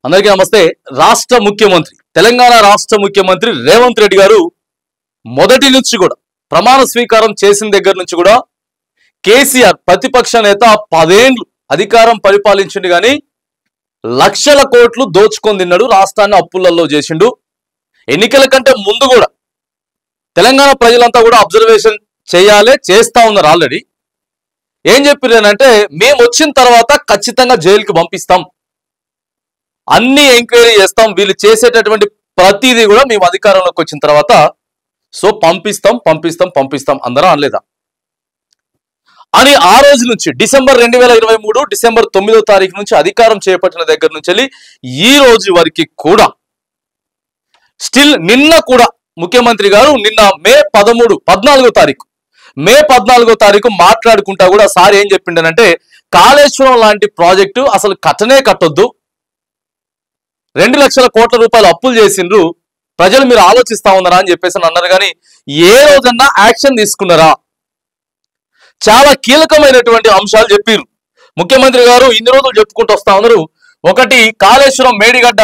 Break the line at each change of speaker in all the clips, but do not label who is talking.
అందరికీ నమస్తే. రాష్ట్ర ముఖ్యమంత్రి తెలంగాణ రాష్ట్ర ముఖ్యమంత్రి రేవంత్ రెడ్డి గారు మొదటి నుంచి కూడా ప్రమాణ స్వీకారం చేసిన దగ్గర నుంచి కూడా కేసీఆర్ ప్రతిపక్ష నేత 10 ఏళ్లు అధికారం పరిపాలించిండు గాని లక్షల కోట్లు దోచుకొని తిన్నాడు. రాష్ట్రాన్ని అప్పులలో చేసిండు. ఎన్నికల కంటే ముందు కూడా తెలంగాణ ప్రజలంతా కూడా అబ్జర్వేషన్ చేయాలి, చేస్తా ఉన్నారు. ఆల్రెడీ ఏం చెప్పారంటే మేము వచ్చిన తర్వాత ఖచ్చితంగా జైలుకి పంపిస్తాం, అన్ని ఎంక్వైరీ చేస్తాం, వీళ్ళు చేసేటటువంటి ప్రతిదీ కూడా మేము అధికారంలోకి వచ్చిన తర్వాత సో పంపిస్తాం పంపిస్తాం పంపిస్తాం అందరూ అనలేదా అని ఆ రోజు నుంచి డిసెంబర్ 2023 డిసెంబర్ 9వ తారీఖు నుంచి అధికారం చేపట్టిన దగ్గర నుంచి ఈ రోజు వరకు కూడా స్టిల్ నిన్న కూడా ముఖ్యమంత్రి గారు నిన్న మే 14వ తారీఖు మాట్లాడుకుంటా కూడా సార్ ఏం చెప్పిండనంటే కాళేశ్వరం లాంటి ప్రాజెక్టు అసలు కట్టనే కట్టొద్దు, 2 లక్షల కోట్ల రూపాయలు అప్పులు చేసిండ్రు, ప్రజలు మీరు ఆలోచిస్తా ఉన్నారా అని చెప్పేసి అన్నారు. కానీ ఏ రోజన్నా యాక్షన్ తీసుకున్నారా? చాలా కీలకమైనటువంటి అంశాలు చెప్పారు ముఖ్యమంత్రి గారు. ఇన్ని రోజులు చెప్పుకుంటూ వస్తా ఉన్నారు. ఒకటి కాళేశ్వరం మేడిగడ్డ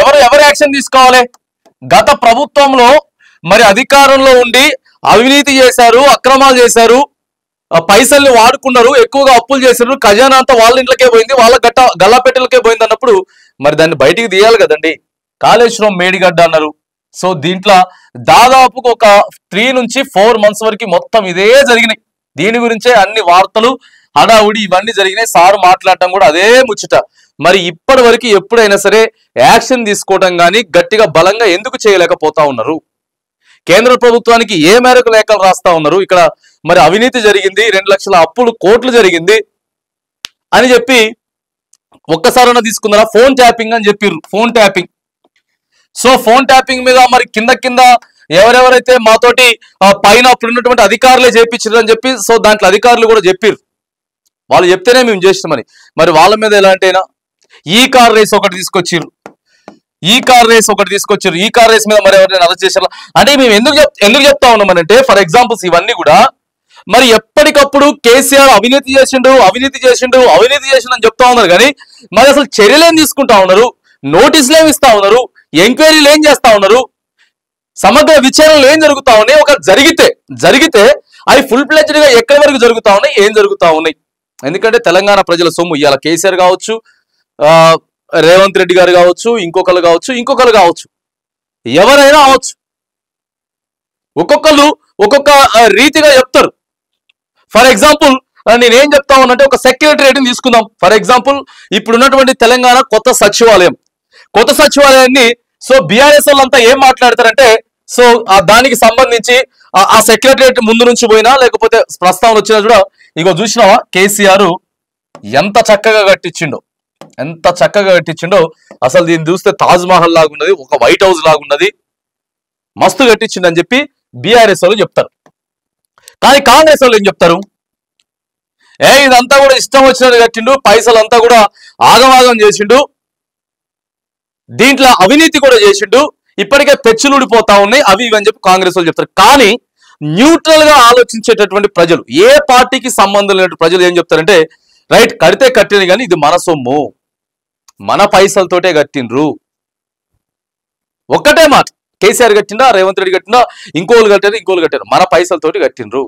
ఎవరు యాక్షన్ తీసుకోవాలి? గత ప్రభుత్వంలో మరి అధికారంలో ఉండి అవినీతి చేశారు, అక్రమాలు చేశారు, పైసల్ని వాడుకున్నారు, ఎక్కువగా అప్పులు చేశారు, ఖజానా అంతా వాళ్ళ ఇంట్లోకే పోయింది, వాళ్ళ గల్లాపెట్టెలకే పోయింది అన్నప్పుడు మరి దాన్ని బయటికి తీయాలి కదండి. కాళేశ్వరం మేడిగడ్డ అన్నారు. సో దీంట్లో దాదాపుగా ఒక 3 నుంచి 4 months వరకు మొత్తం ఇదే జరిగినాయి. దీని గురించే అన్ని వార్తలు హడావుడి ఇవన్నీ జరిగినాయి. సార్ మాట్లాడటం కూడా అదే ముచ్చట. మరి ఇప్పటి వరకు ఎప్పుడైనా సరే యాక్షన్ తీసుకోవడం కానీ గట్టిగా బలంగా ఎందుకు చేయలేకపోతా ఉన్నారు? కేంద్ర ప్రభుత్వానికి ఏ మేరకు లేఖలు రాస్తా ఉన్నారు? ఇక్కడ మరి అవినీతి జరిగింది, 2 లక్షల కోట్లు జరిగింది అని చెప్పి ఒక్కసారైనా తీసుకున్నారా? ఫోన్ ట్యాపింగ్ అని చెప్పిర్రు. Phone tapping. So phone tapping మీద మరి కింద ఎవరెవరైతే మాతోటి పైన అప్పుడు ఉన్నటువంటి అధికారులే చేయించారు అని చెప్పి సో దాంట్లో అధికారులు కూడా చెప్పిర్రు. వాళ్ళు చెప్తేనే మేము చేసినామని. మరి వాళ్ళ మీద ఎలాంటైనా ఈ కార్ రేస్ ఒకటి తీసుకొచ్చిర్రు. ఈ కార్ రేస్ మీద మరి ఎవరైనా అరెస్ట్ చేశారు అంటే మేము ఎందుకు చెప్తా ఉన్నామనంటే ఫర్ ఎగ్జాంపుల్స్ ఇవన్నీ కూడా మరి ఎప్పటికప్పుడు కేసీఆర్ అవినీతి చేసిండు అని చెప్తా ఉన్నారు. కానీ మరి అసలు చర్యలు ఏం తీసుకుంటా ఉన్నారు? నోటీసులు ఏమి ఇస్తా ఉన్నారు? ఎంక్వైరీలు ఏం చేస్తా ఉన్నారు? సమగ్ర విచారణలు ఏం జరుగుతా ఉన్నాయి? ఒక జరిగితే అవి ఫుల్ ఫ్లెడ్జ్డ్ గా ఎక్కడి వరకు జరుగుతా ఉన్నాయి, ఏం జరుగుతా ఉన్నాయి? ఎందుకంటే తెలంగాణ ప్రజల సొమ్ము ఇవాళ కేసీఆర్ కావచ్చు, రేవంత్ రెడ్డి గారు కావచ్చు, ఇంకొకరు కావచ్చు, ఎవరైనా అవచ్చు. ఒక్కొక్కరు ఒక్కొక్క రీతిగా చెప్తారు. ఫర్ ఎగ్జాంపుల్ నేనేం చెప్తా ఉన్నట్టే ఒక సెక్రటరియట్ని తీసుకుందాం. ఫర్ ఎగ్జాంపుల్ ఇప్పుడు ఉన్నటువంటి తెలంగాణ కొత్త సచివాలయాన్ని సో బీఆర్ఎస్ వాళ్ళంతా ఏం మాట్లాడతారంటే సో దానికి సంబంధించి ఆ సెక్రటరియట్ ముందు నుంచి పోయినా లేకపోతే ప్రస్తావన వచ్చినా కూడా ఇగో చూసినావా కేసీఆర్ ఎంత చక్కగా కట్టించిండో అసలు దీన్ని చూస్తే తాజ్ మహల్ లాగున్నది, ఒక వైట్ హౌస్ లాగున్నది, మస్తు కట్టించిండు అని చెప్పి బీఆర్ఎస్ వాళ్ళు చెప్తారు. కానీ కాంగ్రెస్ వాళ్ళు ఏం చెప్తారు? ఇదంతా కూడా ఇష్టం వచ్చినట్టు కట్టిండు, పైసలంతా కూడా ఆగమాగం చేసిండు, దీంట్లో అవినీతి కూడా చేసిండు, ఇప్పటికే పెచ్చులుడిపోతా ఉన్నాయి అవి ఇవని చెప్పి కాంగ్రెస్ వాళ్ళు చెప్తారు. కానీ న్యూట్రల్ గా ఆలోచించేటటువంటి ప్రజలు, ఏ పార్టీకి సంబంధం లేని ప్రజలు ఏం చెప్తారంటే రైట్ కడితే కట్టింది కానీ ఇది మన సొమ్ము, మన పైసలతోటే కట్టిండ్రు. ఒక్కటే మాట, కేసీఆర్ కట్టిండా, రేవంత్ రెడ్డి కట్టిండా, ఇంకోళ్ళు కట్టారు, మన పైసలతోటి కట్టిండ్రు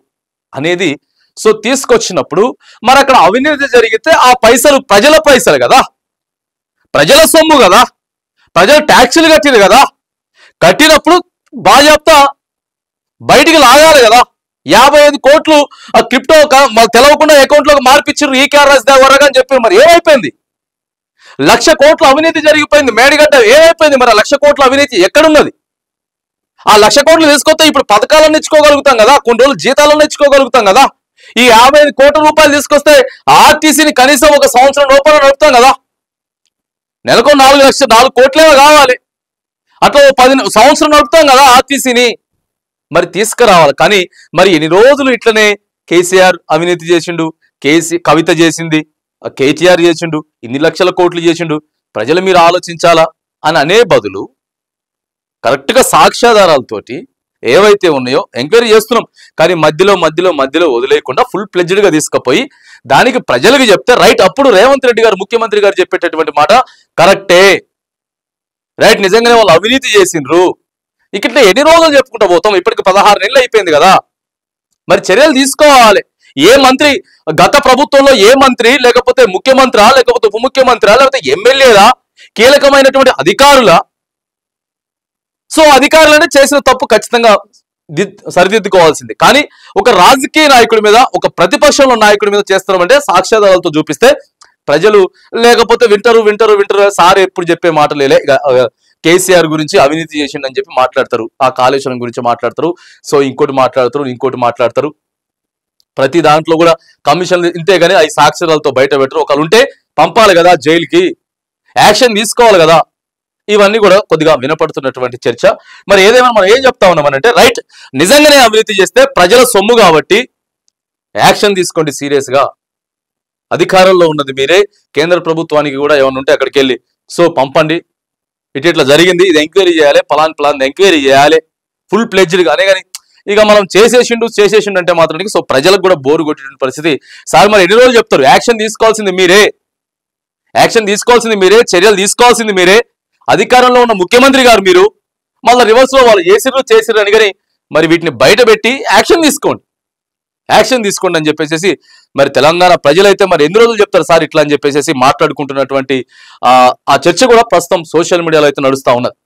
అనేది సో తీసుకొచ్చినప్పుడు మరి అక్కడ అవినీతి జరిగితే ఆ పైసలు ప్రజల పైసలు కదా, ప్రజల సొమ్ము కదా, ప్రజలు ట్యాక్సులు కట్టిరు కదా, కట్టినప్పుడు బాజాప్తా బయటికి లాగాలి కదా. 55 కోట్లు ఆ క్రిప్టో తెలవకుండా అకౌంట్లోకి మార్పిచ్చిర్రు ఈ కేఆర్ఎస్ దగ్గర అని చెప్పారు. మరి ఏమైపోయింది? 1,00,000 కోట్ల అవినీతి జరిగిపోయింది. మేడిగడ్డ ఏమైపోయింది? మరి 1,00,000 కోట్ల అవినీతి ఎక్కడున్నది? ఆ 1,00,000 కోట్లు తీసుకొస్తే ఇప్పుడు పథకాలను ఇచ్చుకోగలుగుతాం కదా, కొన్ని రోజులు జీతాలను ఇచ్చుకోగలుగుతాం కదా. ఈ 55 కోట్ల రూపాయలు తీసుకొస్తే ఆర్టీసీని కనీసం ఒక సంవత్సరం లోపల నడుపుతాం కదా. నెలకు 4 కోట్లేమో కావాలి, అట్లా 10 సంవత్సరం నడుపుతాం కదా ఆర్టీసీని. మరి తీసుకురావాలి. కానీ మరి ఎన్ని రోజులు ఇట్లనే కేసీఆర్ అవినీతి చేసిండు, కవిత చేసింది, కేటీఆర్ చేసిండు, ఇన్ని లక్షల కోట్లు చేసిండు, ప్రజలు మీరు ఆలోచించాలా అని అనే బదులు కరెక్ట్గా సాక్ష్యాధారాలతోటి ఏవైతే ఉన్నాయో ఎంక్వైరీ చేస్తున్నాం. కానీ మధ్యలో వదిలేయకుండా ఫుల్ ప్లెడ్జ్డ్ గా తీసుకుపోయి దానికి ప్రజలకు చెప్తే రైట్, అప్పుడు రేవంత్ రెడ్డి గారు ముఖ్యమంత్రి గారు చెప్పేటటువంటి మాట కరెక్టే, రైట్, నిజంగానే వాళ్ళు అవినీతి చేసిండ్రు. ఇట్లా ఎన్ని రోజులు చెప్పుకుంటా పోతాం? ఇప్పటికి 16 నెలలు అయిపోయింది కదా. మరి చర్యలు తీసుకోవాలి. ఏ మంత్రి, గత ప్రభుత్వంలో ఏ మంత్రి, లేకపోతే ముఖ్యమంత్రా, లేకపోతే ఉప ముఖ్యమంత్రా, లేకపోతే ఎమ్మెల్యేలా, కీలకమైనటువంటి అధికారుల, సో అధికారులనే చేసిన తప్పు ఖచ్చితంగా సరిదిద్దుకోవాల్సింది. కానీ ఒక రాజకీయ నాయకుడి మీద, ఒక ప్రతిపక్షంలో నాయకుడి మీద చేస్తున్నామంటే సాక్ష్యాధారాలతో చూపిస్తే ప్రజలు లేకపోతే వింటారు. సార్ ఎప్పుడు చెప్పే మాటలేలే, కేసీఆర్ గురించి అవినీతి చేసిండని చెప్పి మాట్లాడతారు, ఆ కాళేశ్వరం గురించి మాట్లాడతారు, సో ఇంకోటి మాట్లాడతారు. ప్రతి దాంట్లో కూడా కమిషన్లు ఇంతే, కానీ అవి సాక్ష్యాలతో బయట పెట్టరు. ఒకళ్ళు ఉంటే పంపాలి కదా జైలుకి, యాక్షన్ తీసుకోవాలి కదా. ఇవన్నీ కూడా కొద్దిగా వినపడుతున్నటువంటి చర్చ. మరి ఏదేమైనా మనం ఏం చెప్తా ఉన్నామనంటే రైట్, నిజంగానే అవినీతి చేస్తే ప్రజల సొమ్ము కాబట్టి యాక్షన్ తీసుకోండి సీరియస్ గా. అధికారంలో ఉన్నది మీరే, కేంద్ర ప్రభుత్వానికి కూడా ఏమైనా ఉంటే అక్కడికి వెళ్ళి సో పంపండి, ఇట్లా జరిగింది, ఇది ఎంక్వైరీ చేయాలి, ప్లాన్ ఎంక్వైరీ చేయాలి ఫుల్ ప్లెడ్జ్డ్ గానే. కానీ ఇక మనం చేసేసిండు అంటే మాత్రం సో ప్రజలకు కూడా బోరు కొట్టిన పరిస్థితి. సార్ మరి ఎన్ని రోజులు చెప్తారు? యాక్షన్ తీసుకోవాల్సింది మీరే, చర్యలు తీసుకోవాల్సింది మీరే, అధికారంలో ఉన్న ముఖ్యమంత్రి గారు మీరు. మళ్ళీ రివర్స్ లో వాళ్ళు చేసిర్రు అని కానీ మరి వీటిని బయట పెట్టి యాక్షన్ తీసుకోండి అని చెప్పేసి మరి తెలంగాణ ప్రజలైతే మరి ఎన్ని రోజులు చెప్తారు సార్ ఇట్లా అని చెప్పేసి మాట్లాడుకుంటున్నటువంటి ఆ చర్చ కూడా ప్రస్తుతం సోషల్ మీడియాలో అయితే నడుస్తా ఉన్నది.